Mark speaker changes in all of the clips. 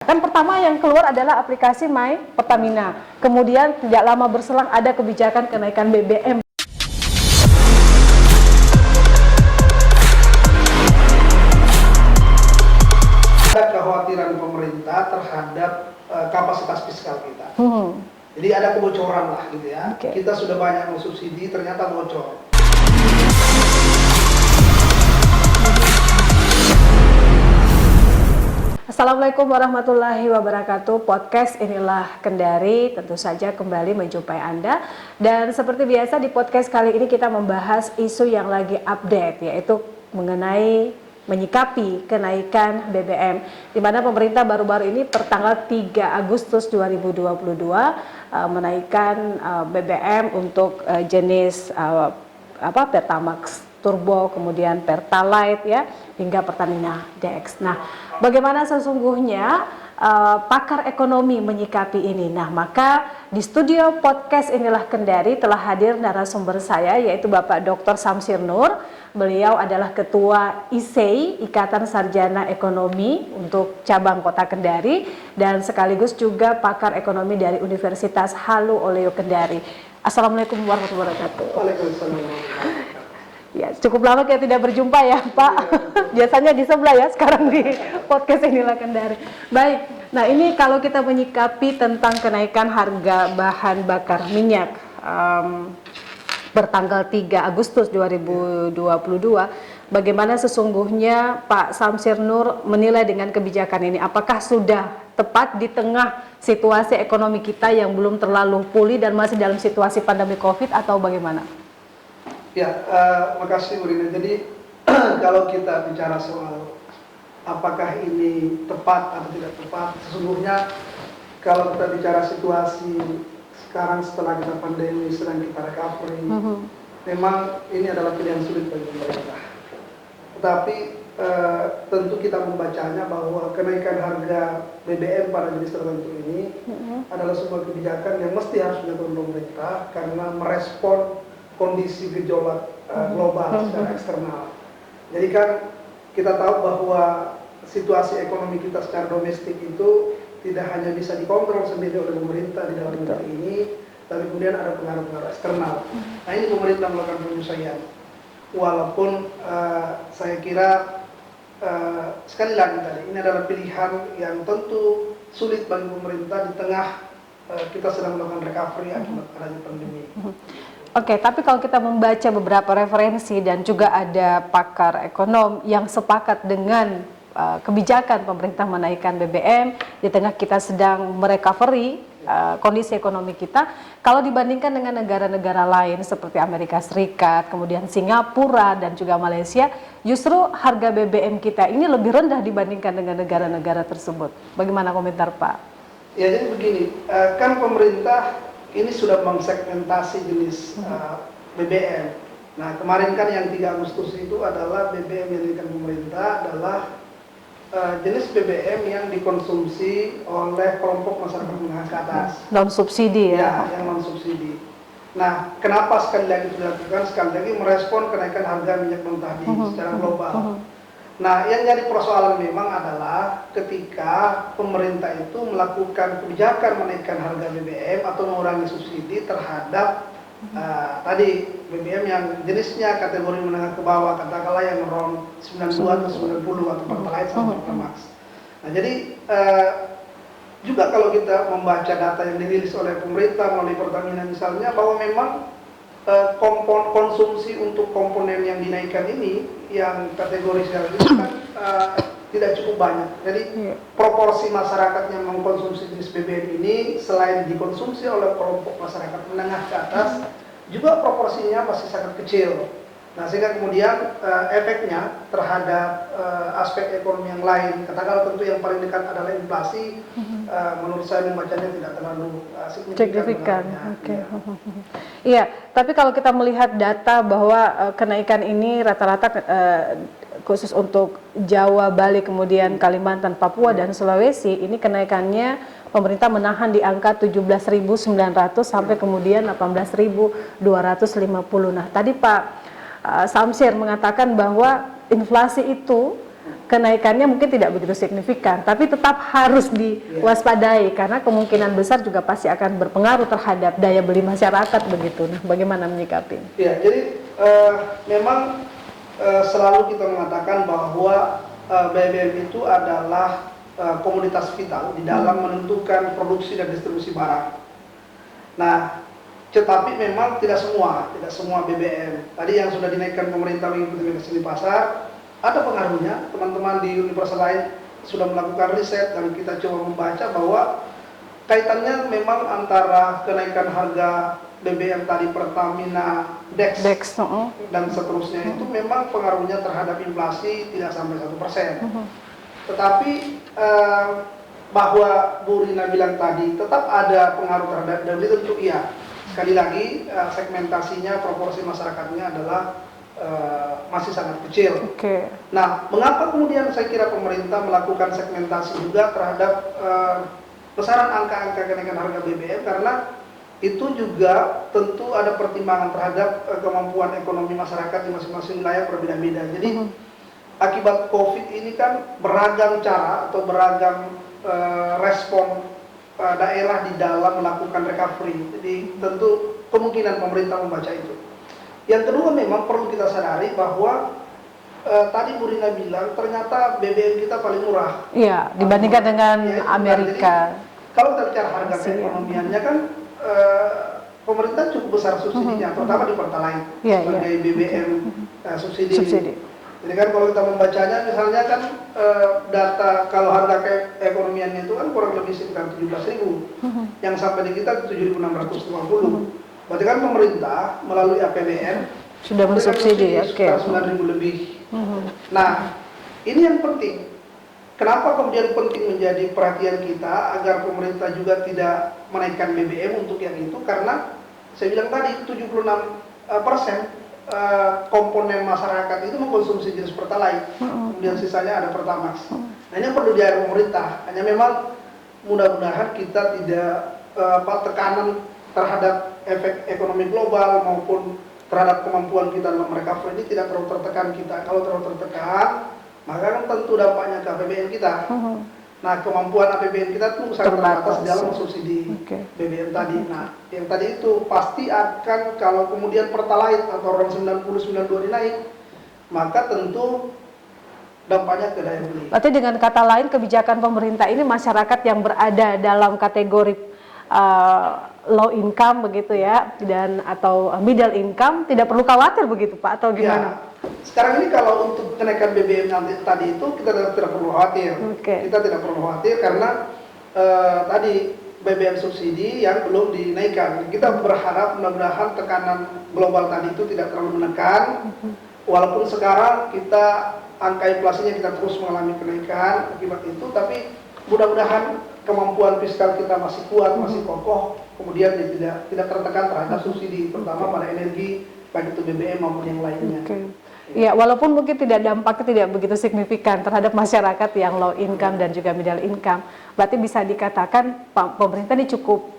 Speaker 1: kan pertama yang keluar adalah aplikasi My Pertamina. Kemudian tidak lama berselang ada kebijakan kenaikan BBM.
Speaker 2: Ada kekhawatiran pemerintah terhadap kapasitas fiskal kita. Jadi ada kebocoran lah gitu ya. Kita sudah banyak mensubsidi, ternyata bocor.
Speaker 1: Assalamualaikum warahmatullahi wabarakatuh. Podcast Inilah Kendari tentu saja kembali menjumpai Anda. Dan seperti biasa di podcast kali ini kita membahas isu yang lagi update, yaitu mengenai menyikapi kenaikan BBM, di mana pemerintah baru-baru ini pertanggal 3 Agustus 2022 menaikkan BBM untuk jenis Pertamax Turbo, kemudian Pertalite ya, hingga Pertamina DX. Nah, bagaimana sesungguhnya pakar ekonomi menyikapi ini? Nah, maka di studio podcast Inilah Kendari telah hadir narasumber saya, yaitu Bapak Dr. Samsir Nur. Beliau adalah Ketua ISEI, Ikatan Sarjana Ekonomi untuk cabang Kota Kendari, dan sekaligus juga pakar ekonomi dari Universitas Halu Oleo Kendari. Assalamualaikum warahmatullahi wabarakatuh.
Speaker 2: Waalaikumsalam.
Speaker 1: Ya, cukup lama kita tidak berjumpa ya Pak. Biasanya di sebelah ya, sekarang di podcast Inilah Kendari. Baik, nah ini kalau kita menyikapi tentang kenaikan harga bahan bakar minyak bertanggal 3 Agustus 2022, bagaimana sesungguhnya Pak Samsir Nur menilai dengan kebijakan ini? Apakah sudah tepat di tengah situasi ekonomi kita yang belum terlalu pulih dan masih dalam situasi pandemi COVID, atau bagaimana?
Speaker 2: Ya, makasih Bu Rina. Jadi kalau kita bicara soal apakah ini tepat atau tidak tepat, sesungguhnya kalau kita bicara situasi sekarang setelah kita pandemi, sedang kita recovery, memang ini adalah pilihan sulit bagi pemerintah. Tetapi tentu kita membacanya bahwa kenaikan harga BBM pada jenis tertentu ini adalah sebuah kebijakan yang mesti harus dilakukan pemerintah karena merespon kondisi gejolak global secara eksternal. Jadi kan kita tahu bahwa situasi ekonomi kita secara domestik itu tidak hanya bisa dikontrol sendiri oleh pemerintah di dalam negeri ini, tapi kemudian ada pengaruh-pengaruh eksternal. Nah, ini pemerintah melakukan penyesuaian. Walaupun saya kira sekali lagi tadi ini adalah pilihan yang tentu sulit bagi pemerintah di tengah kita sedang melakukan recovery akibat adanya pandemi.
Speaker 1: Oke, tapi kalau kita membaca beberapa referensi dan juga ada pakar ekonom yang sepakat dengan kebijakan pemerintah menaikkan BBM di tengah kita sedang merecovery kondisi ekonomi kita, kalau dibandingkan dengan negara-negara lain seperti Amerika Serikat, kemudian Singapura dan juga Malaysia, justru harga BBM kita ini lebih rendah dibandingkan dengan negara-negara tersebut. Bagaimana komentar Pak? Ya,
Speaker 2: jadi begini, kan pemerintah ini sudah mengsegmentasi jenis BBM. Nah, kemarin kan yang 3 Agustus itu adalah BBM yang diberikan pemerintah adalah jenis BBM yang dikonsumsi oleh kelompok masyarakat menengah ke atas.
Speaker 1: Non subsidi ya?
Speaker 2: Ya, yang non subsidi. Nah, kenapa sekali lagi itu dilakukan? Sekali lagi merespon kenaikan harga minyak mentah secara global. Nah, yang jadi persoalan memang adalah ketika pemerintah itu melakukan kebijakan menaikkan harga BBM atau mengurangi subsidi terhadap tadi BBM yang jenisnya kategori menengah ke bawah, katakanlah yang RON 92 atau 90 atau Pertalite sama Pertamax. Nah, jadi juga kalau kita membaca data yang dirilis oleh pemerintah melalui Pertamina misalnya, bahwa memang konsumsi untuk komponen yang dinaikkan ini yang kategori sekarang ini kan tidak cukup banyak. Jadi proporsi masyarakat yang mengkonsumsi jenis BBM ini selain dikonsumsi oleh kelompok masyarakat menengah ke atas, juga proporsinya masih sangat kecil. Nah, sehingga kemudian efeknya terhadap aspek ekonomi yang lain, katakanlah tentu yang paling dekat adalah inflasi, menurut saya membacanya tidak terlalu signifikan.
Speaker 1: Oke. Iya, tapi kalau kita melihat data bahwa kenaikan ini rata-rata khusus untuk Jawa, Bali, kemudian Kalimantan, Papua, dan Sulawesi, ini kenaikannya pemerintah menahan di angka 17.900 sampai kemudian 18.250. Nah, tadi Pak Samsir mengatakan bahwa inflasi itu kenaikannya mungkin tidak begitu signifikan, tapi tetap harus diwaspadai karena kemungkinan besar juga pasti akan berpengaruh terhadap daya beli masyarakat begitu. Nah, bagaimana menyikapi?
Speaker 2: Ya, jadi memang selalu kita mengatakan bahwa BBM itu adalah komoditas vital di dalam menentukan produksi dan distribusi barang. Nah, tetapi memang tidak semua BBM. Tadi yang sudah dinaikkan pemerintah mengikuti mekanisme di pasar, ada pengaruhnya. Teman-teman di universitas lain sudah melakukan riset dan kita coba membaca bahwa kaitannya memang antara kenaikan harga BBM tadi Pertamina, Dex dan seterusnya itu memang pengaruhnya terhadap inflasi tidak sampai 1%. Tetapi bahwa Bu Rina bilang tadi tetap ada pengaruh terhadap daya beli, tentu iya. Sekali lagi segmentasinya, proporsi masyarakatnya adalah masih sangat kecil. Nah, mengapa kemudian saya kira pemerintah melakukan segmentasi juga terhadap besaran angka-angka kenaikan harga BBM, karena itu juga tentu ada pertimbangan terhadap kemampuan ekonomi masyarakat di masing-masing wilayah berbeda-beda. Jadi akibat COVID ini kan beragam cara atau beragam respon daerah di dalam melakukan recovery. Jadi tentu kemungkinan pemerintah membaca itu. Yang kedua, memang perlu kita sadari bahwa tadi Bu Rina bilang ternyata BBM kita paling murah.
Speaker 1: Iya, dibandingkan dengan Amerika.
Speaker 2: Jadi, kalau kita bicara harga keekonomiannya kan pemerintah cukup besar subsidinya, terutama di Pertalite sebagai BBM subsidi. Jadi kan kalau kita membacanya, misalnya kan data kalau harga keekonomiannya itu kan kurang lebih sekitar 17.000, yang sampai di kita 7.650. Berarti kan pemerintah melalui APBN
Speaker 1: sudah mensubsidi,
Speaker 2: sekitar 9.000 lebih. Nah, ini yang penting. Kenapa kemudian penting menjadi perhatian kita agar pemerintah juga tidak menaikkan BBM untuk yang itu? Karena saya bilang tadi 76% komponen masyarakat itu mengkonsumsi jenis Pertalite, kemudian sisanya ada Pertamax. Nah, ini yang perlu diatur pemerintah. Hanya memang mudah-mudahan kita tidak tekanan terhadap efek ekonomi global maupun terhadap kemampuan kita dalam recovery ini tidak terlalu tertekan kita. Kalau terlalu tertekan, maka kan tentu dampaknya ke APBN kita. Nah, kemampuan APBN kita tuh sangat terbatas dalam subsidi BBM tadi. Nah, yang tadi itu pasti akan, kalau kemudian Pertalite atau RON 90-92 dinaik, maka tentu dampaknya ke daya beli.
Speaker 1: Berarti dengan kata lain, kebijakan pemerintah ini masyarakat yang berada dalam kategori low income begitu ya, dan atau middle income tidak perlu khawatir begitu Pak, atau gimana?
Speaker 2: Ya, sekarang ini kalau untuk kenaikan BBM nanti tadi itu kita tidak perlu khawatir. Kita tidak perlu khawatir karena tadi BBM subsidi yang belum dinaikkan. Kita berharap mudah-mudahan tekanan global tadi itu tidak terlalu menekan. Walaupun sekarang kita angka inflasinya kita terus mengalami kenaikan akibat itu, tapi mudah-mudahan kemampuan fiskal kita masih kuat, masih kokoh, kemudian dia tidak tertekan terhadap subsidi, terutama pada energi, baik itu BBM maupun yang lainnya.
Speaker 1: Ya, walaupun mungkin dampaknya tidak begitu signifikan terhadap masyarakat yang low income dan juga middle income, berarti bisa dikatakan pemerintah ini cukup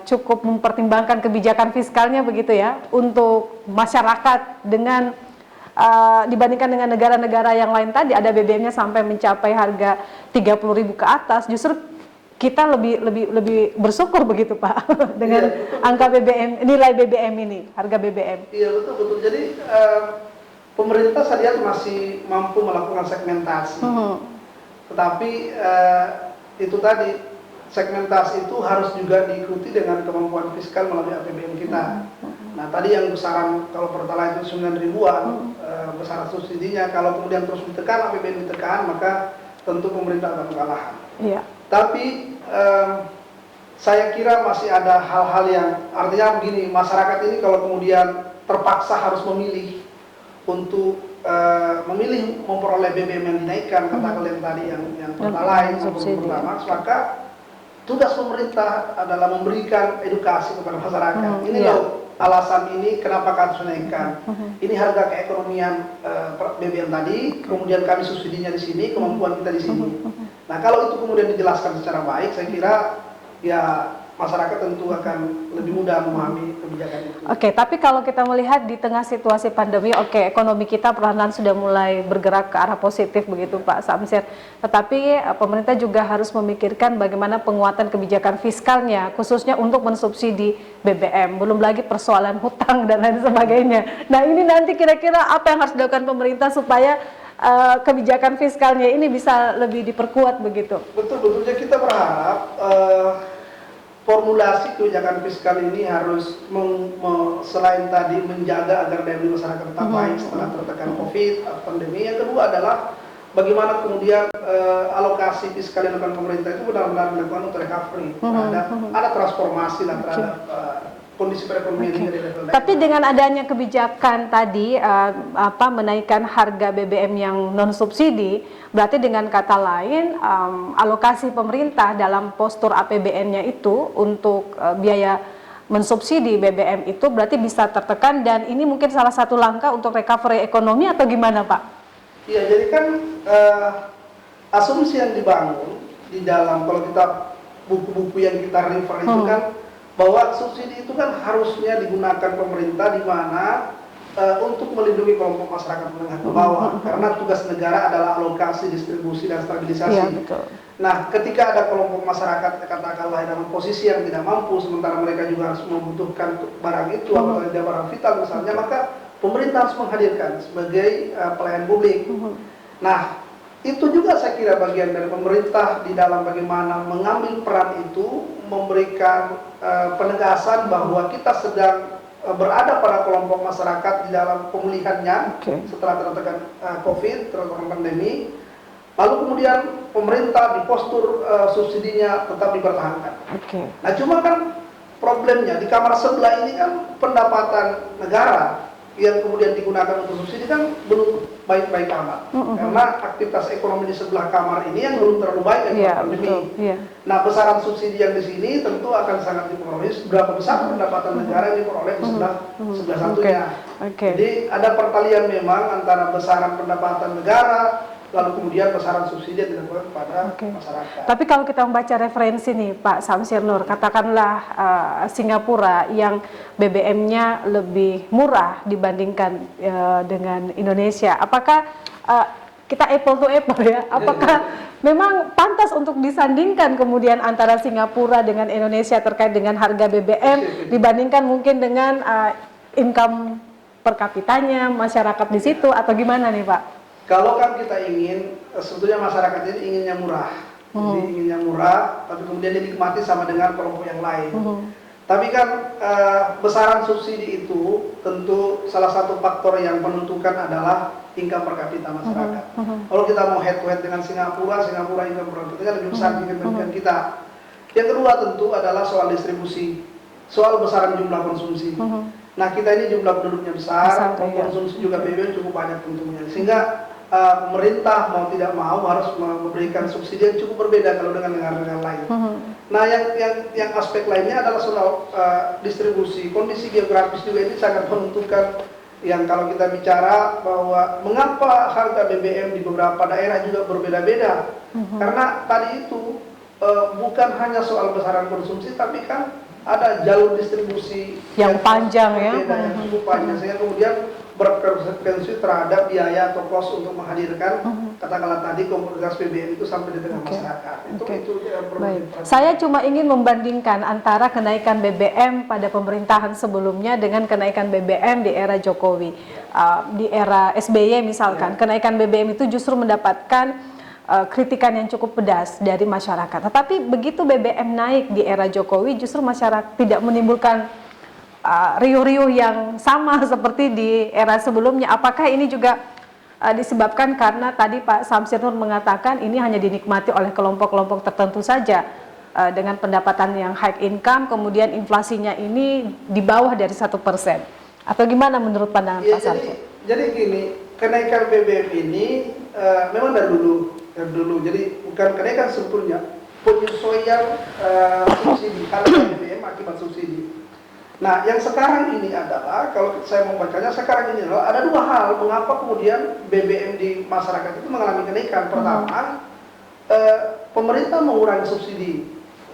Speaker 1: cukup mempertimbangkan kebijakan fiskalnya begitu ya untuk masyarakat dengan dibandingkan dengan negara-negara yang lain tadi ada BBM-nya sampai mencapai harga 30.000 ke atas, justru kita lebih bersyukur begitu Pak dengan angka BBM, nilai BBM ini, harga BBM.
Speaker 2: Iya, betul. Jadi pemerintah saya lihat masih mampu melakukan segmentasi. Tetapi itu tadi, segmentasi itu harus juga diikuti dengan kemampuan fiskal melalui APBN kita. Nah, tadi yang besaran kalau Pertalite itu 9 ribuan, besaran subsidinya, kalau kemudian terus ditekan, APBN ditekan, maka tentu pemerintah akan kewalahan. Tapi saya kira masih ada hal-hal yang, artinya begini, masyarakat ini kalau kemudian terpaksa harus memilih untuk memperoleh BBM yang dinaikkan, katakan yang tadi yang Pertalite, Pertamax, maka tugas pemerintah adalah memberikan edukasi kepada masyarakat. Ini loh alasan ini kenapa kami naikkan. Ini harga keekonomian BBM tadi, kemudian kami subsidinya di sini, kemampuan kita di sini. Nah, kalau itu kemudian dijelaskan secara baik, saya kira ya masyarakat tentu akan lebih mudah memahami kebijakan itu.
Speaker 1: Oke, tapi kalau kita melihat di tengah situasi pandemi, oke, ekonomi kita perlahan-lahan sudah mulai bergerak ke arah positif begitu Pak Samsir. Tetapi pemerintah juga harus memikirkan bagaimana penguatan kebijakan fiskalnya, khususnya untuk mensubsidi BBM. Belum lagi persoalan hutang dan lain sebagainya. Nah, ini nanti kira-kira apa yang harus dilakukan pemerintah supaya kebijakan fiskalnya ini bisa lebih diperkuat begitu?
Speaker 2: Betul-betulnya kita berharap formulasi kebijakan fiskal ini harus selain tadi menjaga agar daya beli masyarakat tetap baik setelah tertekan COVID atau pandemi. Yang kedua adalah bagaimana kemudian alokasi fiskal yang dilakukan pemerintah itu benar-benar dilakukan untuk recovery. Ada transformasi lah terhadap kondisi perekonomian di level daerah.
Speaker 1: Tapi dengan adanya kebijakan tadi menaikkan harga BBM yang non subsidi, berarti dengan kata lain alokasi pemerintah dalam postur APBN-nya itu untuk biaya mensubsidi BBM itu berarti bisa tertekan, dan ini mungkin salah satu langkah untuk recovery ekonomi atau gimana Pak?
Speaker 2: Iya, jadi kan asumsi yang dibangun di dalam, kalau kita buku-buku yang kita refer itu kan bahwa subsidi itu kan harusnya digunakan pemerintah di mana untuk melindungi kelompok masyarakat menengah ke bawah, karena tugas negara adalah alokasi, distribusi, dan stabilisasi.
Speaker 1: Ya, betul.
Speaker 2: Nah, ketika ada kelompok masyarakat katakanlah dalam posisi yang tidak mampu, sementara mereka juga harus membutuhkan barang itu atau barang vital misalnya, maka pemerintah harus menghadirkan sebagai pelayan publik. Nah, itu juga saya kira bagian dari pemerintah di dalam bagaimana mengambil peran itu, memberikan penegasan bahwa kita sedang berada pada kelompok masyarakat di dalam pemulihannya setelah tertekan COVID, tertekan pandemi. Lalu kemudian pemerintah di postur subsidinya tetap dipertahankan. Nah, cuma kan problemnya di kamar sebelah ini kan pendapatan negara yang kemudian digunakan untuk subsidi kan belum baik-baik amat, karena aktivitas ekonomi di sebelah kamar ini yang belum terlalu baik akibat pandemi. Nah, besaran subsidi yang di sini tentu akan sangat dipengaruhi berapa besar pendapatan negara yang diperoleh di sebelah satunya. Jadi ada pertalian memang antara besaran pendapatan negara lalu kemudian besaran subsidi yang dilakukan kepada masyarakat. Tapi
Speaker 1: kalau kita membaca referensi nih Pak Samsir Nur, katakanlah Singapura yang BBM-nya lebih murah dibandingkan dengan Indonesia, apakah kita apple to apple ya? Apakah memang pantas untuk disandingkan kemudian antara Singapura dengan Indonesia terkait dengan harga BBM dibandingkan mungkin dengan income per kapitanya masyarakat di situ, atau gimana nih Pak?
Speaker 2: Kalau kan kita ingin, sebetulnya masyarakat ini inginnya murah, jadi inginnya murah, tapi kemudian dinikmati sama dengan kelompok yang lain. Tapi kan besaran subsidi itu tentu salah satu faktor yang menentukan adalah income per kapita masyarakat. Kalau kita mau head to head dengan Singapura income per kapita lebih besar dibandingkan kita. Yang kedua tentu adalah soal distribusi, soal besaran jumlah konsumsi. Nah, kita ini jumlah penduduknya besar, konsumsi juga BBM cukup banyak tentunya, sehingga pemerintah mau tidak mau harus memberikan subsidi yang cukup berbeda kalau dengan negara-negara lain. Nah, yang aspek lainnya adalah soal distribusi, kondisi geografis juga ini sangat menentukan. Yang kalau kita bicara bahwa mengapa harga BBM di beberapa daerah juga berbeda-beda, karena tadi itu bukan hanya soal besaran konsumsi, tapi kan ada jalur distribusi
Speaker 1: yang panjang yang
Speaker 2: cukup panjang, sehingga kemudian berkonsekuensi terhadap biaya atau cost untuk menghadirkan katakanlah tadi komoditas BBM itu sampai di tengah masyarakat. Itu
Speaker 1: Baik. Saya cuma ingin membandingkan antara kenaikan BBM pada pemerintahan sebelumnya dengan kenaikan BBM di era Jokowi. Di era SBY misalkan, kenaikan BBM itu justru mendapatkan kritikan yang cukup pedas dari masyarakat. Tetapi begitu BBM naik di era Jokowi, justru masyarakat tidak menimbulkan riuh-riuh yang sama seperti di era sebelumnya. Apakah ini juga disebabkan karena tadi Pak Samsir Nur mengatakan ini hanya dinikmati oleh kelompok-kelompok tertentu saja dengan pendapatan yang high income, kemudian inflasinya ini di bawah dari 1%? Atau gimana menurut pandangan Pak Samsir?
Speaker 2: Jadi gini, kenaikan BBM ini memang dari dulu, jadi bukan kenaikan sebetulnya, penyesuaian subsidi harga BBM akibat subsidi. Nah, yang sekarang ini adalah, kalau saya membacanya sekarang ini adalah ada dua hal mengapa kemudian BBM di masyarakat itu mengalami kenaikan. Pertama, pemerintah mengurangi subsidi.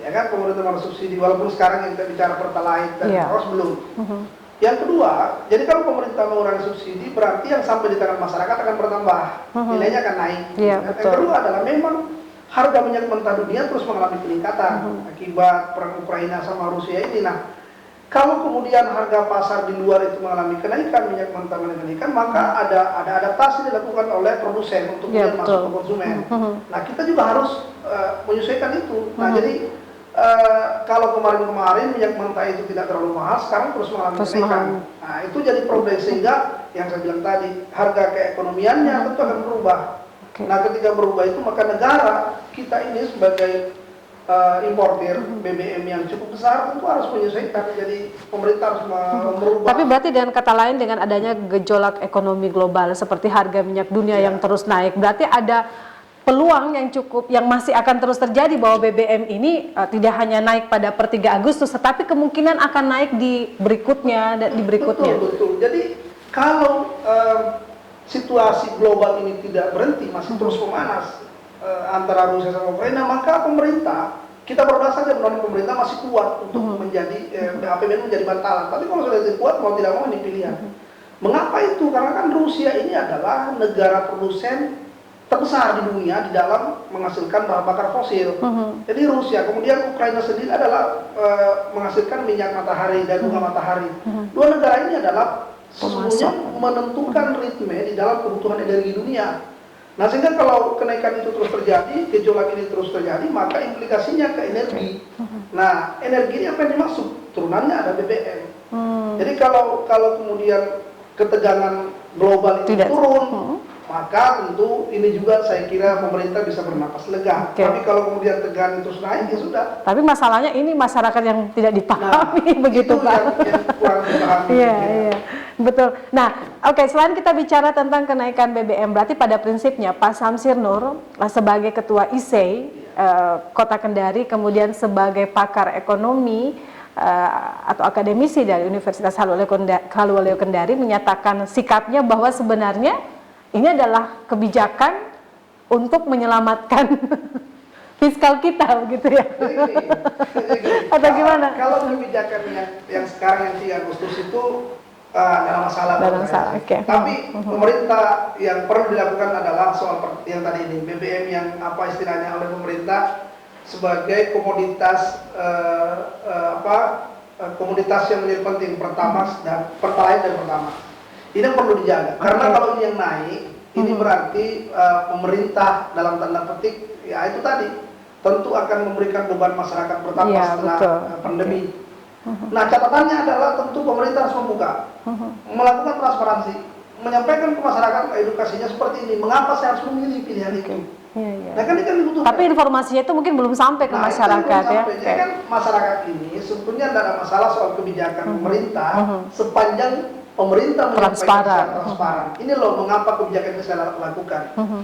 Speaker 2: ya kan, pemerintah bersubsidi, walaupun sekarang yang kita bicara Pertalite dan
Speaker 1: Iya.
Speaker 2: Cross belum. Yang kedua, jadi kalau pemerintah mengurangi subsidi, berarti yang sampai di tangan masyarakat akan bertambah, nilainya akan naik.
Speaker 1: Iya,
Speaker 2: Yang
Speaker 1: betul.
Speaker 2: kedua adalah memang harga minyak mentah dunia terus mengalami peningkatan akibat perang Ukraina sama Rusia ini. Nah, kalau kemudian harga pasar di luar itu mengalami kenaikan, minyak mentah mengalami kenaikan, maka ada adaptasi dilakukan oleh produsen untuk
Speaker 1: Iya,
Speaker 2: kemudian masuk
Speaker 1: betul.
Speaker 2: ke konsumen. Nah, kita juga harus menyesuaikan itu. Nah, jadi kalau kemarin-kemarin minyak mentah itu tidak terlalu mahal, sekarang terus mengalami
Speaker 1: Terus
Speaker 2: kenaikan.
Speaker 1: mahal.
Speaker 2: Nah, itu jadi problem, sehingga yang saya bilang tadi, harga keekonomiannya tentu akan berubah.
Speaker 1: Oke.
Speaker 2: Nah, ketika berubah itu, maka negara kita ini sebagai importir BBM yang cukup besar tentu harus menyesuaikan. Jadi pemerintah harus merubah.
Speaker 1: Tapi berarti dengan kata lain, dengan adanya gejolak ekonomi global seperti harga minyak dunia yang terus naik, berarti ada peluang yang cukup, yang masih akan terus terjadi bahwa BBM ini tidak hanya naik pada per 3 Agustus, tetapi kemungkinan akan naik di berikutnya dan di berikutnya.
Speaker 2: Betul. Jadi kalau situasi global ini tidak berhenti, masih terus memanas antara Rusia sama Ukraina, maka pemerintah, kita berdoa saja mudah-mudahan pemerintah masih kuat untuk menjadi APBN menjadi bantalan. Tapi kalau sudah tidak kuat, mau tidak mau ini pilihan. Mengapa itu? Karena kan Rusia ini adalah negara produsen terbesar di dunia di dalam menghasilkan bahan bakar fosil. Jadi Rusia, kemudian Ukraina sendiri adalah menghasilkan minyak matahari dan bunga matahari. Dua negara ini adalah sesungguhnya menentukan ritme di dalam kebutuhan energi dunia. Nah, sehingga kalau kenaikan itu terus terjadi, gejolak ini terus terjadi, maka implikasinya ke energi. Nah, energi ini apa yang dimaksud? Turunannya ada BBM. Jadi kalau kemudian ketegangan global itu turun, maka tentu ini juga saya kira pemerintah bisa bernapas lega. Tapi kalau kemudian tegangan terus naik, ya sudah.
Speaker 1: Tapi masalahnya ini masyarakat yang tidak dipahami, begitu
Speaker 2: itu
Speaker 1: Pak.
Speaker 2: yang kurang dipahami.
Speaker 1: Iya, betul. Nah, oke, selain kita bicara tentang kenaikan BBM, berarti pada prinsipnya Pak Samsir Nur sebagai Ketua ISEI Kota Kendari, kemudian sebagai pakar ekonomi atau akademisi dari Universitas Haluoleo Kendari menyatakan sikapnya bahwa sebenarnya ini adalah kebijakan untuk menyelamatkan fiskal kita, begitu ya? Atau gimana?
Speaker 2: Kalau kebijakan yang sekarang yang 3 Agustus itu nggak ada masalah.
Speaker 1: Okay.
Speaker 2: Tapi pemerintah yang perlu dilakukan adalah soal yang tadi ini, BBM yang apa istilahnya oleh pemerintah sebagai komoditas komoditas yang menjadi penting, Pertamax dan Pertalite dan Pertamax. Ini yang perlu dijaga, karena kalau ini yang naik, ini berarti pemerintah dalam tanda petik, ya itu tadi, tentu akan memberikan beban masyarakat pertama setelah pandemi. Nah, catatannya adalah tentu pemerintah harus membuka, melakukan transparansi, menyampaikan ke masyarakat edukasinya seperti ini, mengapa saya harus memilih pilihan itu. Nah, kan ini kan dibutuhkan.
Speaker 1: Tapi informasinya itu mungkin belum sampai ke masyarakat ya.
Speaker 2: Jadi kan masyarakat ini sebetulnya tidak ada masalah soal kebijakan pemerintah sepanjang pemerintah menyampaikan secara transparan. Ini loh mengapa kebijakan ini saya lakukan.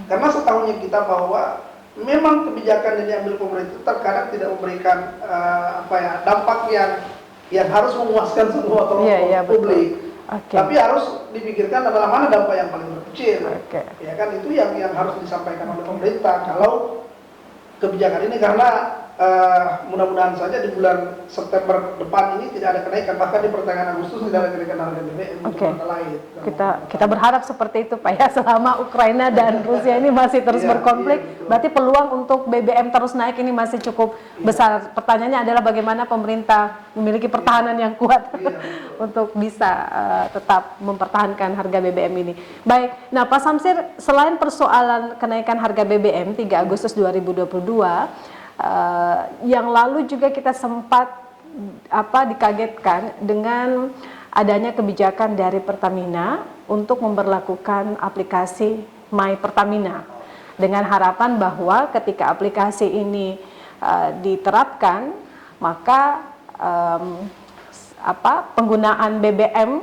Speaker 2: Karena setahunya kita bahwa memang kebijakan yang diambil pemerintah terkadang tidak memberikan dampak yang harus memuaskan semua kelompok publik. Tapi harus dipikirkan adalah mana dampak yang paling terkecil. Ya kan, itu yang harus disampaikan oleh pemerintah kalau kebijakan ini, karena mudah-mudahan saja di bulan September depan ini tidak ada kenaikan, bahkan di pertengahan Agustus tidak ada kenaikan harga BBM untuk Pertalite.
Speaker 1: Kita berharap seperti itu Pak ya, selama Ukraina dan Rusia ini masih terus berkonflik, berarti peluang untuk BBM terus naik ini masih cukup besar. Pertanyaannya adalah bagaimana pemerintah memiliki pertahanan yang kuat untuk bisa tetap mempertahankan harga BBM ini. Baik, nah Pak Samsir, selain persoalan kenaikan harga BBM 3 Agustus 2022, yang lalu juga kita sempat dikagetkan dengan adanya kebijakan dari Pertamina untuk memberlakukan aplikasi My Pertamina dengan harapan bahwa ketika aplikasi ini diterapkan, maka penggunaan BBM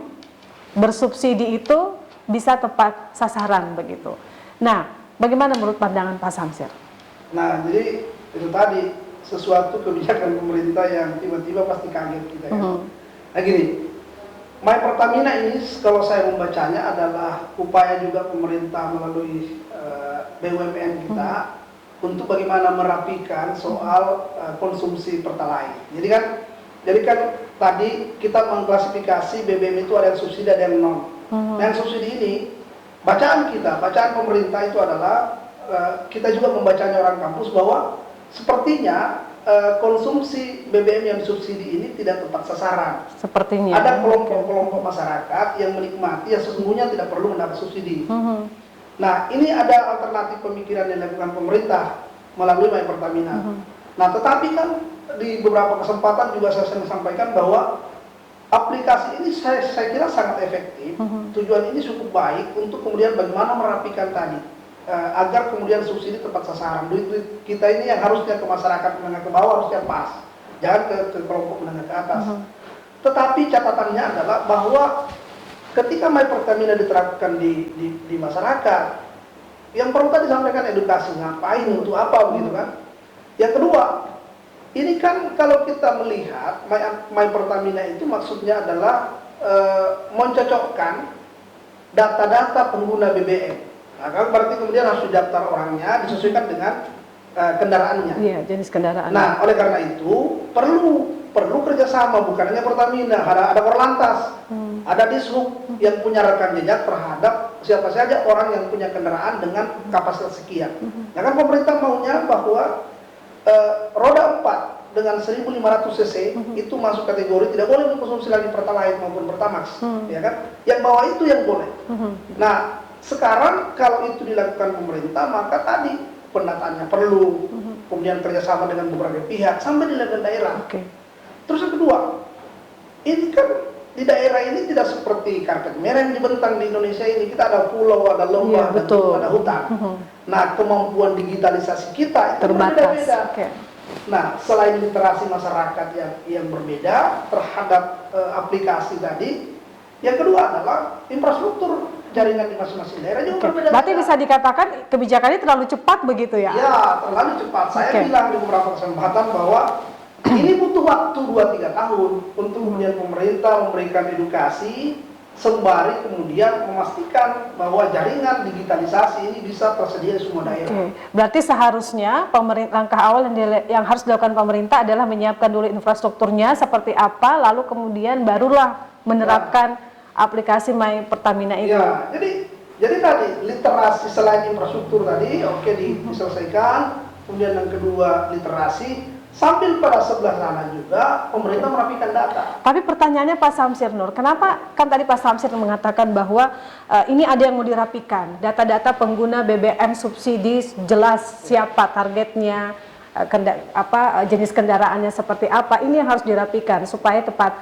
Speaker 1: bersubsidi itu bisa tepat sasaran begitu. Nah, bagaimana menurut pandangan Pak Samsir?
Speaker 2: Nah, jadi itu tadi sesuatu kebijakan pemerintah yang tiba-tiba pasti kaget kita ya. Nah gini, My Pertamina ini kalau saya membacanya adalah upaya juga pemerintah melalui BUMN kita untuk bagaimana merapikan soal konsumsi pertalite. Jadi kan tadi kita mengklasifikasi BBM itu ada yang subsidi, ada yang non. Nah, yang subsidi ini bacaan pemerintah itu adalah kita juga membacanya orang kampus bahwa sepertinya konsumsi BBM yang disubsidi ini tidak tepat sasaran.
Speaker 1: Sepertinya.
Speaker 2: Ada kelompok-kelompok masyarakat yang menikmati yang sesungguhnya tidak perlu mendapat subsidi. Nah, ini ada alternatif pemikiran yang dilakukan pemerintah melalui My Pertamina. Nah, tetapi kan di beberapa kesempatan juga saya sering sampaikan bahwa aplikasi ini saya kira sangat efektif. Tujuan ini cukup baik untuk kemudian bagaimana merapikan tadi agar kemudian subsidi tepat sasaran. Duit kita ini yang harusnya ke masyarakat menengah ke bawah harusnya pas, jangan ke kelompok menengah ke atas. Tetapi catatannya adalah bahwa ketika My Pertamina diterapkan di masyarakat, yang perlu tadi disampaikan edukasi, ngapain, untuk apa begitu kan. Yang kedua, ini kan kalau kita melihat My Pertamina itu maksudnya adalah mencocokkan data-data pengguna BBM. Nah, kan berarti kemudian harus didaftar orangnya, disesuaikan dengan kendaraannya.
Speaker 1: Iya, jenis kendaraan.
Speaker 2: Nah, oleh karena itu perlu kerjasama, bukan hanya Pertamina, ada Korlantas, ada Dishub yang punya rekam jejak terhadap siapa saja orang yang punya kendaraan dengan kapasitas sekian. Nah, kan pemerintah maunya bahwa roda 4 dengan 1.500 cc itu masuk kategori tidak boleh dikonsumsi lagi Pertalite maupun Pertamax, ya kan? Yang bawah itu yang boleh. Nah, sekarang kalau itu dilakukan pemerintah, maka tadi pendataannya perlu, kemudian kerjasama dengan beberapa pihak sampai di level daerah. Terus yang kedua, ini kan di daerah ini tidak seperti karpet merah yang dibentang di Indonesia ini. Kita ada pulau, ada lembah, ada hutan. Nah, kemampuan digitalisasi kita itu berbeda-beda. Nah, selain literasi masyarakat yang berbeda terhadap aplikasi tadi, yang kedua adalah infrastruktur jaringan di masing-masing daerah juga berbeda.
Speaker 1: Berarti bisa dikatakan kebijakannya terlalu cepat begitu ya?
Speaker 2: Ya, terlalu cepat. Saya bilang di beberapa kesempatan bahwa ini butuh waktu 2-3 tahun untuk kemudian pemerintah memberikan edukasi sembari kemudian memastikan bahwa jaringan digitalisasi ini bisa tersedia di semua daerah.
Speaker 1: Berarti seharusnya langkah awal yang harus dilakukan pemerintah adalah menyiapkan dulu infrastrukturnya seperti apa, lalu kemudian barulah menerapkan aplikasi My Pertamina itu.
Speaker 2: Ya, jadi tadi literasi selain infrastruktur tadi diselesaikan, kemudian yang kedua literasi, sambil pada sebelah sana juga pemerintah merapikan data.
Speaker 1: Tapi pertanyaannya Pak Samsir Nur, kenapa kan tadi Pak Samsir mengatakan bahwa ini ada yang mau dirapikan, data-data pengguna BBM subsidi jelas siapa targetnya, jenis kendaraannya seperti apa, ini yang harus dirapikan supaya tepat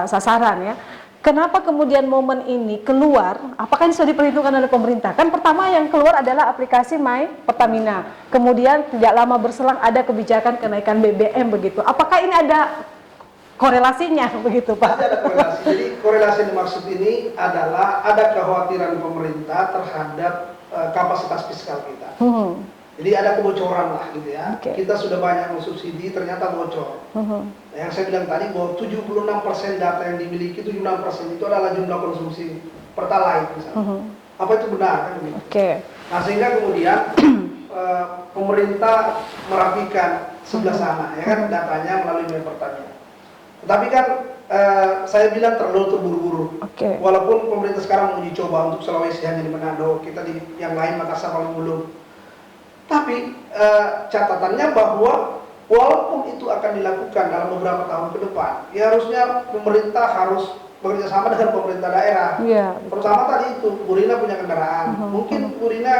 Speaker 1: sasaran ya. Kenapa kemudian momen ini keluar? Apakah ini sudah diperhitungkan oleh pemerintah? Kan pertama yang keluar adalah aplikasi My Pertamina. Kemudian tidak lama berselang ada kebijakan kenaikan BBM begitu. Apakah ini ada korelasinya begitu Pak?
Speaker 2: Ada korelasi. Jadi korelasi yang dimaksud ini adalah ada kekhawatiran pemerintah terhadap kapasitas fiskal kita. Jadi ada kebocoran lah gitu ya. Kita sudah banyak mensubsidi, ternyata bocor. Yang saya bilang tadi bahwa 76% data yang dimiliki, 76% itu adalah jumlah konsumsi Pertalite misalnya. Apa itu benar kan? Nah, sehingga kemudian pemerintah merapikan sebelah sana ya kan datanya melalui My Pertamina. Tetapi kan saya bilang terlalu terburu-buru. Walaupun pemerintah sekarang menguji coba untuk Sulawesi hanya di Manado, kita di yang lain Makassar paling belum. Tapi catatannya bahwa walaupun itu akan dilakukan dalam beberapa tahun ke depan, ya harusnya pemerintah harus bekerja sama dengan pemerintah daerah. Pertama tadi itu, Bu Rina punya kendaraan. Mungkin Bu Rina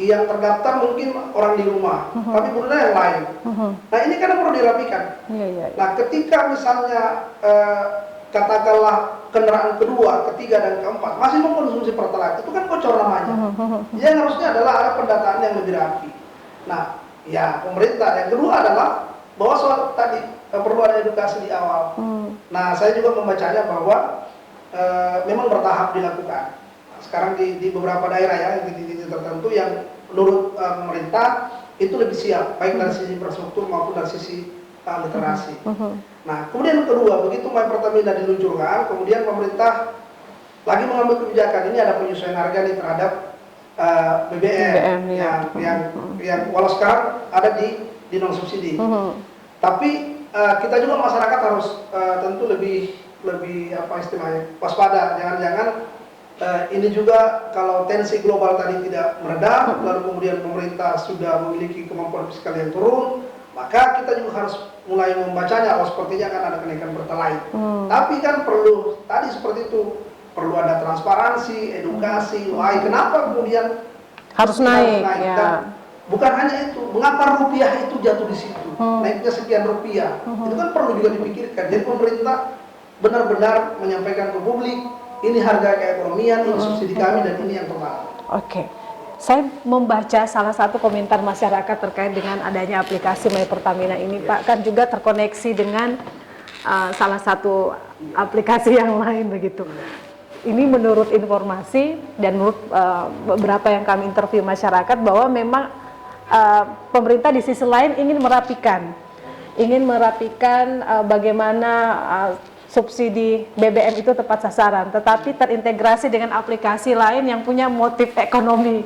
Speaker 2: yang terdaftar mungkin orang di rumah, tapi Bu Rina yang lain. Nah ini kan perlu dirapikan. Nah ketika misalnya katakanlah kendaraan kedua, ketiga, dan keempat masih mengkonsumsi Pertalite, itu kan bocor namanya. Yang harusnya adalah ada pendataan yang lebih rapi. Nah, ya pemerintah. Yang kedua adalah bahwa soal tadi perlu ada edukasi di awal. Nah, saya juga membacanya bahwa memang bertahap dilakukan. Nah, sekarang di beberapa daerah ya, di titik tertentu yang menurut pemerintah itu lebih siap, baik dari sisi infrastruktur maupun dari sisi literasi. Nah, kemudian yang kedua, begitu My Pertamina diluncurkan, kemudian pemerintah lagi mengambil kebijakan, ini ada penyesuaian harga nih terhadap BBM,
Speaker 1: ya.
Speaker 2: yang walau sekarang ada di non subsidi. Tapi kita juga masyarakat harus tentu lebih apa istilahnya, waspada. Jangan-jangan ini juga kalau tensi global tadi tidak mereda, lalu kemudian pemerintah sudah memiliki kemampuan fiskal yang turun, maka kita juga harus mulai membacanya. Oh, sepertinya akan ada kenaikan pertalite. Tapi kan perlu tadi seperti itu, perlu ada transparansi, edukasi. Wah, kenapa kemudian
Speaker 1: Harus naik. Ya.
Speaker 2: Dan bukan hanya itu, mengapa rupiah itu jatuh di situ, naiknya sekian rupiah, itu kan perlu juga dipikirkan. Jadi pemerintah benar-benar menyampaikan ke publik, ini harga keekonomian, ini subsidi kami, dan ini yang total.
Speaker 1: Oke. Saya membaca salah satu komentar masyarakat terkait dengan adanya aplikasi My Pertamina ini, Pak, kan juga terkoneksi dengan salah satu aplikasi yang lain begitu. Ini menurut informasi dan menurut beberapa yang kami interview masyarakat bahwa memang pemerintah di sisi lain ingin merapikan bagaimana subsidi BBM itu tepat sasaran, tetapi terintegrasi dengan aplikasi lain yang punya motif ekonomi.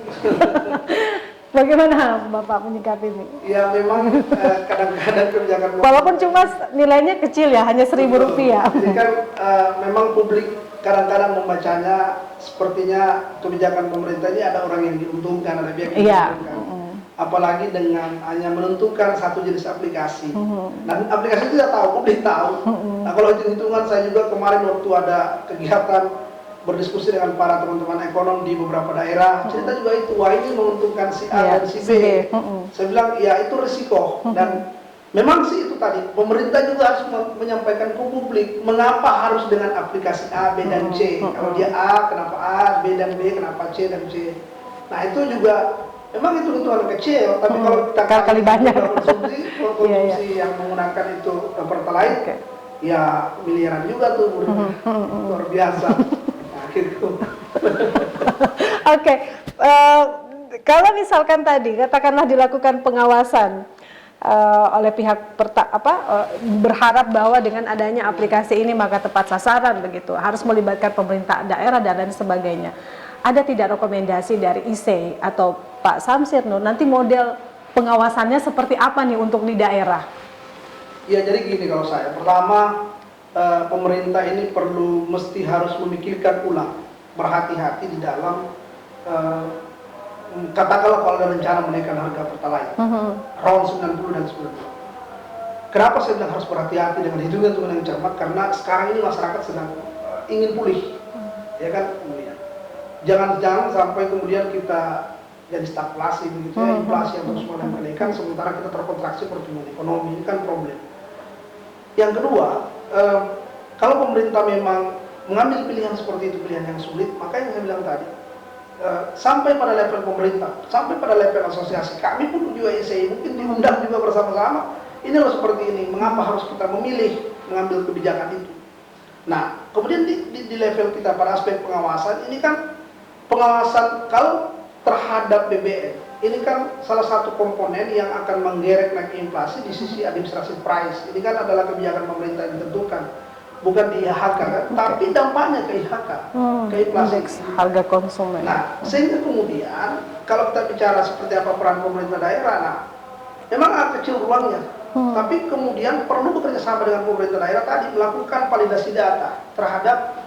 Speaker 1: Bagaimana Bapak menyikapi ini?
Speaker 2: Ya memang kadang-kadang kebijakan
Speaker 1: walaupun cuma nilainya kecil ya, hanya Rp1.000.
Speaker 2: Jadi kan memang publik kadang-kadang membacanya sepertinya kebijakan pemerintah ini ada orang yang diuntungkan, ada pihak yang diuntungkan. Apalagi dengan hanya menentukan satu jenis aplikasi. Dan aplikasi itu tidak tahu, publik tahu. Nah kalau hitung-hitungan, saya juga kemarin waktu ada kegiatan berdiskusi dengan para teman-teman ekonom di beberapa daerah, cerita juga itu, wah ini menguntungkan si A dan si B. Saya bilang, ya itu risiko. Dan memang sih itu tadi, pemerintah juga harus menyampaikan ke publik, mengapa harus dengan aplikasi A, B, dan C. Kalau dia A, kenapa A, B dan B, kenapa C dan C. Nah itu juga memang itu hitungan kecil, tapi kalau kita
Speaker 1: kali banyak
Speaker 2: konsumsi yang menggunakan itu pertalite, ya miliaran juga tuh, luar biasa. Nah, gitu.
Speaker 1: Oke, kalau misalkan tadi katakanlah dilakukan pengawasan oleh pihak berharap bahwa dengan adanya aplikasi ini maka tepat sasaran begitu, harus melibatkan pemerintah daerah dan lain sebagainya. Ada tidak rekomendasi dari IC atau Pak Samsir Nur, nanti model pengawasannya seperti apa nih untuk di daerah?
Speaker 2: Ya jadi gini kalau saya, pertama pemerintah ini mesti harus memikirkan ulang, berhati-hati di dalam katakanlah kalau ada rencana menaikkan harga pertalite, RON 90 dan 90. Kenapa saya bilang harus berhati-hati dengan hitungan-hitungan yang cermat? Karena sekarang ini masyarakat sedang ingin pulih, ya kan? Jangan sampai kemudian kita jadi stagflasi begitu ya, inflasi yang terus menaikkan sementara kita terkontraksi pertumbuhan ekonomi, ini kan problem. Yang kedua, kalau pemerintah memang mengambil pilihan seperti itu, pilihan yang sulit, maka yang saya bilang tadi, sampai pada level pemerintah, sampai pada level asosiasi, kami pun juga ICI mungkin diundang juga bersama-sama, ini loh seperti ini, mengapa harus kita memilih mengambil kebijakan itu. Nah, kemudian di level kita pada aspek pengawasan, ini kan pengawasan kalau terhadap BBM, ini kan salah satu komponen yang akan menggerek naik inflasi di sisi administratif price. Ini kan adalah kebijakan pemerintah yang ditentukan, bukan di IHK kan, tapi dampaknya ke IHK, ke inflasi,
Speaker 1: harga konsumen.
Speaker 2: Nah, sehingga kemudian kalau kita bicara seperti apa peran pemerintah daerah, nah memang agak kecil ruangnya, tapi kemudian perlu bekerja sama dengan pemerintah daerah tadi melakukan validasi data terhadap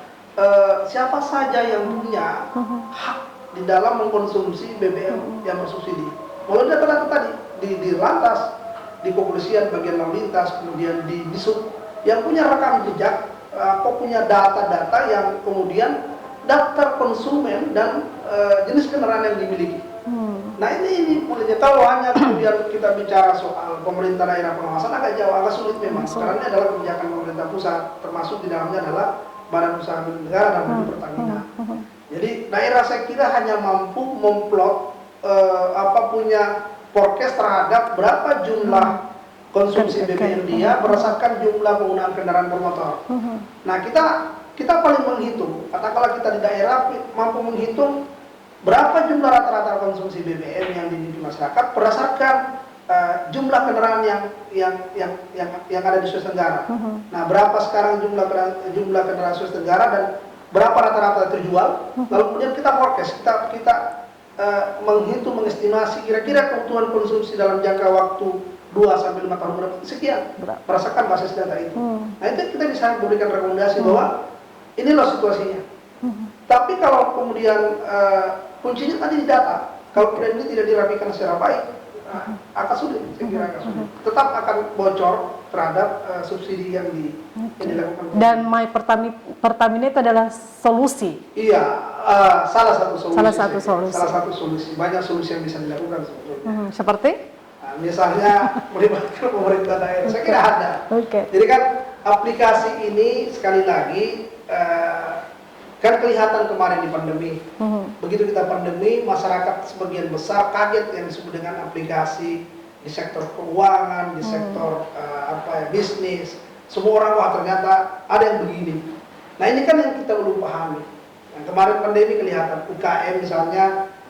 Speaker 2: siapa saja yang punya hak di dalam mengkonsumsi BBM yang bersubsidi. Melalui data-data tadi di lantas, di kepolisian bagian lalu lintas, kemudian di Disub yang punya rekam jejak, punya data-data yang kemudian daftar konsumen dan jenis kendaraan yang dimiliki. Nah ini mulainya, kalau hanya kemudian kita bicara soal pemerintah daerah pengawasan agak jauh, agak sulit memang. Karena ini adalah kebijakan pemerintah pusat, termasuk di dalamnya adalah Badan Usaha Milik Negara dan My Pertamina. Jadi daerah saya kira hanya mampu memplot punya forecast terhadap berapa jumlah konsumsi BBM dia berdasarkan jumlah penggunaan kendaraan bermotor. Nah kita paling menghitung, katakanlah kita di daerah mampu menghitung berapa jumlah rata-rata konsumsi BBM yang dimiliki masyarakat berdasarkan jumlah kendaraan yang ada di Sulawesi Tenggara. Nah, berapa sekarang jumlah kendaraan Sulawesi Tenggara dan berapa rata-rata terjual? Lalu kemudian kita forecast, kita menghitung, mengestimasi kira-kira kebutuhan konsumsi dalam jangka waktu 2 sampai 5 tahun berapa sekian, berdasarkan basis data itu. Nah itu kita bisa berikan rekomendasi bahwa ini loh situasinya. Tapi kalau kemudian kuncinya tadi di data, kalau kemudian ini tidak dirapikan secara baik, akan sulit, saya kira akan sulit. Tetap akan bocor terhadap subsidi yang dilakukan.
Speaker 1: Dan Pertamina itu adalah solusi.
Speaker 2: Iya, salah satu solusi.
Speaker 1: Salah satu solusi.
Speaker 2: Salah satu solusi. Banyak solusi yang bisa dilakukan sebetulnya.
Speaker 1: Seperti?
Speaker 2: Nah, misalnya melibatkan pemerintah daerah, saya kira ada. Jadi kan aplikasi ini sekali lagi kan kelihatan kemarin di pandemi. Begitu kita pandemi, masyarakat sebagian besar kaget yang disebut dengan aplikasi di sektor keuangan, di sektor bisnis. Semua orang, wah ternyata ada yang begini. Nah ini kan yang kita belum pahami. Nah, kemarin pandemi kelihatan UKM misalnya,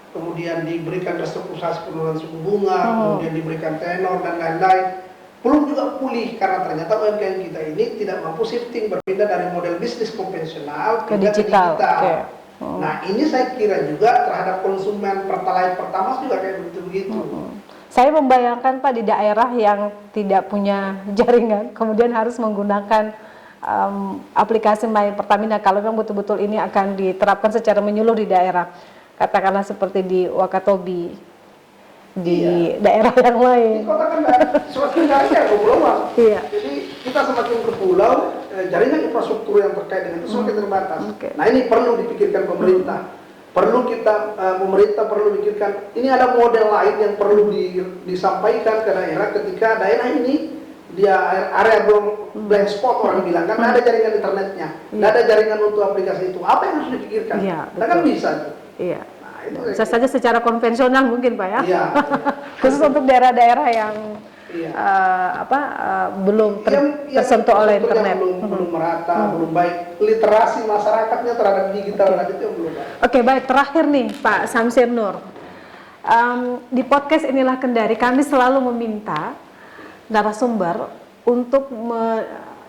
Speaker 2: kemudian diberikan restrukturisasi penurunan suku bunga, kemudian diberikan tenor dan lain-lain. Belum juga pulih karena ternyata UMKM kita ini tidak mampu shifting, berpindah dari model bisnis konvensional
Speaker 1: ke digital.
Speaker 2: Nah ini saya kira juga terhadap konsumen Pertalite Pertamax juga kayak begitu-begitu.
Speaker 1: Saya membayangkan Pak, di daerah yang tidak punya jaringan kemudian harus menggunakan aplikasi My Pertamina, kalau memang betul-betul ini akan diterapkan secara menyeluruh di daerah, katakanlah seperti di Wakatobi, di daerah yang lain.
Speaker 2: Di kota kan semakin jaringan kepulauan. Jadi kita semakin ke pulau, jaringan infrastruktur yang terkait dengan itu semakin terbatas. Nah ini perlu dipikirkan pemerintah. Pemerintah perlu pikirkan, ini ada model lain yang perlu disampaikan ke daerah ketika daerah ini dia area blank spot, orang bilang kan ada jaringan internetnya, ada jaringan untuk aplikasi itu. Apa yang harus dipikirkan? Nah kan bisa.
Speaker 1: Bisa saja secara konvensional mungkin Pak ya.
Speaker 2: Iya.
Speaker 1: Khusus untuk daerah-daerah yang belum tersentuh oleh internet.
Speaker 2: Belum merata, belum baik. Literasi masyarakatnya terhadap digital tadi itu belum baik.
Speaker 1: Oke, baik, terakhir nih Pak Samsir Nur. Di podcast Inilah Kendari kami selalu meminta narasumber untuk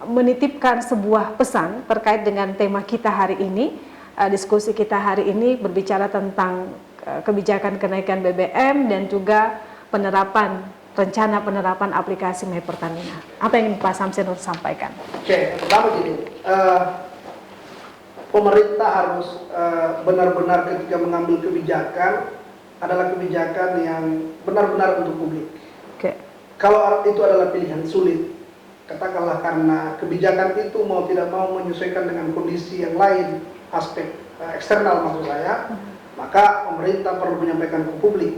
Speaker 1: menitipkan sebuah pesan terkait dengan tema kita hari ini. Diskusi kita hari ini berbicara tentang kebijakan kenaikan BBM dan juga rencana penerapan aplikasi My Pertamina. Apa yang ingin Pak Samsir Nur sampaikan?
Speaker 2: Oke, pertama gini, pemerintah harus benar-benar ketika mengambil kebijakan adalah kebijakan yang benar-benar untuk publik. Kalau itu adalah pilihan sulit, katakanlah karena kebijakan itu mau tidak mau menyesuaikan dengan kondisi yang lain, aspek eksternal maksud saya, maka pemerintah perlu menyampaikan ke publik.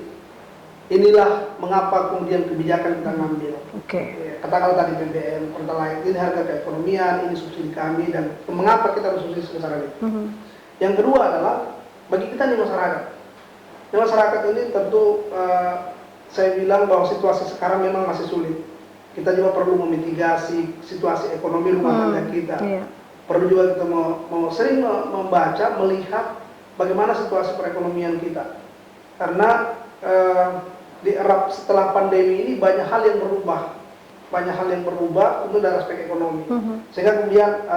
Speaker 2: Inilah mengapa kemudian kebijakan kita ngambil. Katakanlah tadi BBM, Pertalite, ini harga keekonomian, ini subsidi kami, dan mengapa kita bersubsidi sebesar itu. Yang kedua adalah bagi kita nih masyarakat. Di masyarakat ini tentu saya bilang bahwa situasi sekarang memang masih sulit. Kita juga perlu memitigasi situasi ekonomi rumah tangga kita. Perlu juga kita mau sering membaca, melihat bagaimana situasi perekonomian kita. Karena di era setelah pandemi ini banyak hal yang berubah untuk dari aspek ekonomi. Sehingga kemudian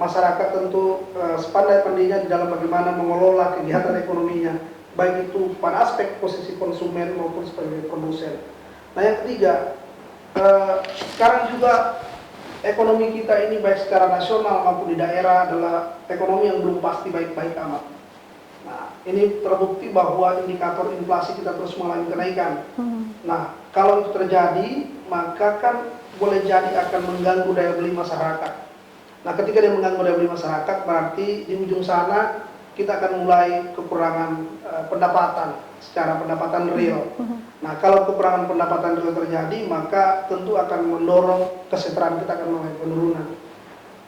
Speaker 2: masyarakat tentu sepandai-pandainya di dalam bagaimana mengelola kegiatan ekonominya, baik itu pada aspek posisi konsumen maupun sebagai produsen. Nah yang ketiga, sekarang juga ekonomi kita ini baik secara nasional maupun di daerah adalah ekonomi yang belum pasti baik-baik amat. Nah, ini terbukti bahwa indikator inflasi kita terus mengalami kenaikan. Nah, kalau itu terjadi, maka kan boleh jadi akan mengganggu daya beli masyarakat. Nah, ketika dia mengganggu daya beli masyarakat, berarti di ujung sana kita akan mulai kekurangan pendapatan, secara pendapatan real. Nah, kalau kekurangan pendapatan real terjadi, maka tentu akan mendorong kesejahteraan kita akan mulai penurunan.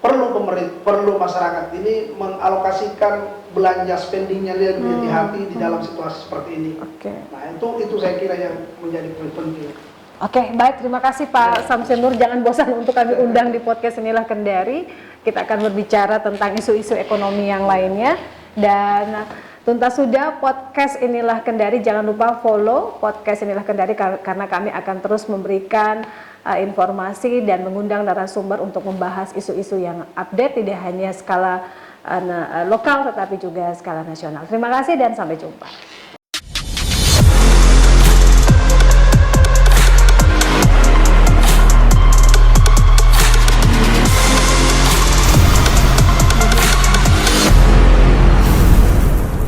Speaker 2: Perlu masyarakat ini mengalokasikan belanja spendingnya lebih hati-hati di dalam situasi seperti ini. Nah, itu saya kira yang menjadi poin penting.
Speaker 1: Baik, terima kasih Pak Samsir Nur. Jangan bosan untuk kami undang di podcast Inilah Kendari. Kita akan berbicara tentang isu-isu ekonomi yang lainnya. Dan tuntas sudah podcast Inilah Kendari. Jangan lupa follow podcast Inilah Kendari karena kami akan terus memberikan informasi dan mengundang narasumber untuk membahas isu-isu yang update, tidak hanya skala lokal tetapi juga skala nasional. Terima kasih dan sampai jumpa.